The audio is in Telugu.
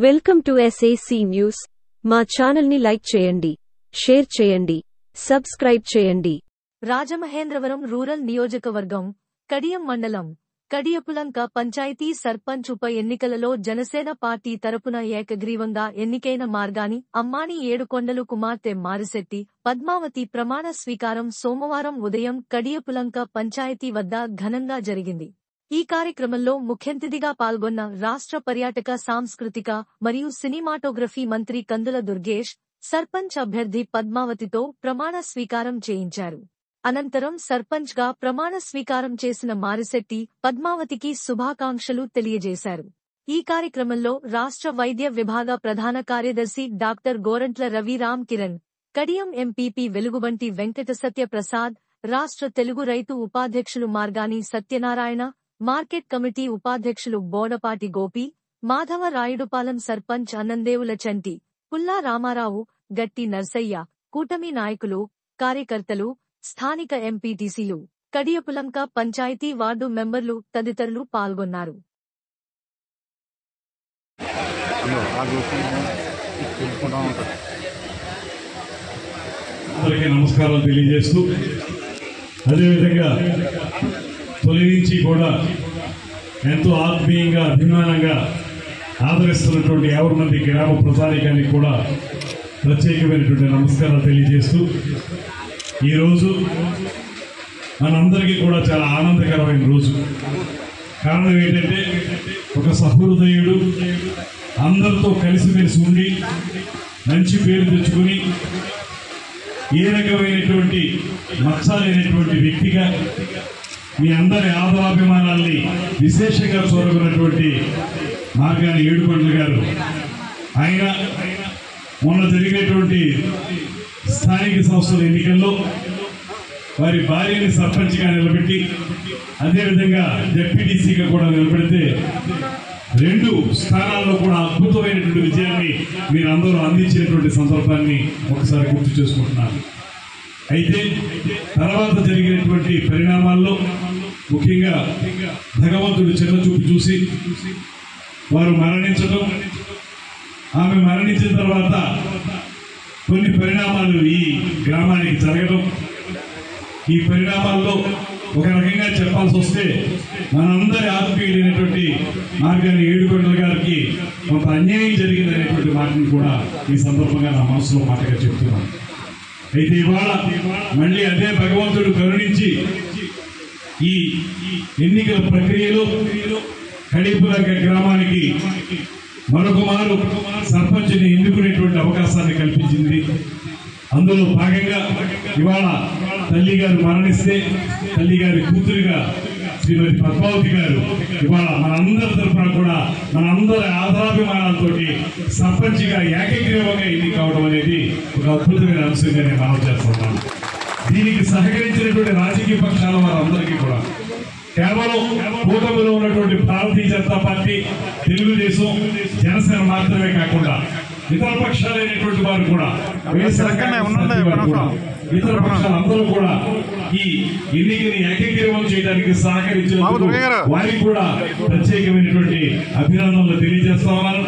Welcome to SAC news. మా ఛానల్ ని లైక్ చేయండి, షేర్ చేయండి, సబ్స్క్రైబ్ చేయండి. రాజమహేంద్రవరం రూరల్ నియోజకవర్గం కడియం మండలం కడియపులంక పంచాయతీ సర్పంచ్ ఉప ఎన్నికలలో జనసేన పార్టీ తరపున ఏకగ్రీవంగా ఎన్నికైన మార్గాని అమ్మాని ఏడుకొండలు కుమార్తె మారిశెట్టి పద్మావతి ప్రమాణ స్వీకారం సోమవారం ఉదయం కడియపులంక పంచాయతీ వద్ద ఘనంగా జరిగింది. ఈ కార్యక్రమంలో ముఖ్యఅతిథిగా పాల్గొన్న రాష్ట్ర పర్యాటక సాంస్కృతిక మరియు సినిమాటోగ్రఫీ మంత్రి కందుల దుర్గేష్ సర్పంచ్ అభ్యర్థి పద్మావతితో ప్రమాణ స్వీకారం చేయించారు. అనంతరం సర్పంచ్ గా ప్రమాణ స్వీకారం చేసిన మారిశెట్టి పద్మావతికి శుభాకాంక్షలు తెలియజేశారు. ఈ కార్యక్రమంలో రాష్ట్ర వైద్య విభాగ ప్రధాన కార్యదర్శి డాక్టర్ గోరంట్ల రవి రామ్ కిరణ్, కడియం ఎంపీపీ వెలుగుబంటి వెంకట సత్య ప్రసాద్, రాష్ట్ర తెలుగు రైతు ఉపాధ్యక్షులు మార్గాని సత్యనారాయణ, మార్కెట్ కమిటీ ఉపాధ్యక్షులు బోడపాటి గోపి, మాధవ రాయుడుపాలెం సర్పంచ్ అన్నందేవుల చంటి, పుల్లా రామారావు, గట్టి నర్సయ్య, కూటమి నాయకులు, కార్యకర్తలు, స్థానిక ఎంపీటీసీలు, కడియపులంక పంచాయతీ వార్డు మెంబర్లు తదితరులు పాల్గొన్నారు. అందరికీ నమస్కారాలు తెలియజేస్తూ, అదేవిధంగా తొలి నుంచి కూడా ఎంతో ఆత్మీయంగా అభిమానంగా ఆదరిస్తున్నటువంటి 50 మంది గ్రామ ప్రజానికానికి కూడా ప్రత్యేకమైనటువంటి నమస్కారాలు తెలియజేస్తూ, ఈరోజు మనందరికీ కూడా చాలా ఆనందకరమైన రోజు. కారణం ఏంటంటే, ఒక సహృదయుడు అందరితో కలిసిమెలిసి ఉండి మంచి పేరు తెచ్చుకుని ఏ రకమైనటువంటి మచ్చలేనటువంటి వ్యక్తిగా మీ అందరి ఆదరాభిమానాల్ని విశేషంగా చూరగొన్నటువంటి మార్గాని ఏడుకొండలు గారు, ఆయన మొన్న జరిగినటువంటి స్థానిక సంస్థల ఎన్నికల్లో వారి భార్యని సర్పంచ్గా నిలబెట్టి, అదేవిధంగా జెడ్పీటీసీగా కూడా నిలబెడితే 2 స్థానాల్లో కూడా అద్భుతమైనటువంటి విజయాన్ని మీరందరూ అందించినటువంటి సందర్భాన్ని ఒకసారి గుర్తు చేసుకుంటున్నాను. అయితే తర్వాత జరిగినటువంటి పరిణామాల్లో ముఖ్యంగా భగవంతుడు చిన్నచూపు చూసి వారు మరణించడం, ఆమె మరణించిన తర్వాత కొన్ని పరిణామాలు ఈ గ్రామానికి జరగడం, ఈ పరిణామాల్లో ఒక రకంగా చెప్పాల్సి వస్తే మనందరి ఆత్మీయులైనటువంటి మార్గాని ఏడుకొండల గారికి కొంత అన్యాయం జరిగిందనేటువంటి మాటను కూడా ఈ సందర్భంగా నా మనసులో మాటగా చెప్తున్నాను. అయితే ఇవాళ మళ్ళీ అదే భగవంతుడు కరుణించి ఈ ఎన్నికల ప్రక్రియలో కడియపులంక గ్రామానికి మరొక మారు సర్పంచ్ని ఎన్నుకునేటువంటి అవకాశాన్ని కల్పించింది. అందులో భాగంగా ఇవాళ తల్లిగారు మరణిస్తే తల్లిగారి కూతురుగా శ్రీమతి పద్మావతి గారు ఇవాళ మనందరి తరఫున కూడా మనందరి ఆదరాభిమానాలతో సర్పంచ్గా ఏకగ్రీవంగా ఎన్నిక కావడం అనేది ఒక అద్భుతమైన అంశంగా నేను మనం చేస్తున్నాను. దీనికి సహకరించినటువంటి రాజకీయ పక్షాల వారందరికీ కూడా, కేవలం కూటమిలో ఉన్నటువంటి భారతీయ జనతా పార్టీ, తెలుగుదేశం, జనసేన మాత్రమే కాకుండా ఇతర పక్షాలైనటువంటి వారు కూడా, ఇతర పక్షాలందరూ కూడా ఈ ఎన్నికని ఏకగ్రీవం చేయడానికి సహకరించినందుకు వారికి కూడా ప్రత్యేకమైనటువంటి అభినందనలు తెలియజేస్తా ఉన్నాను.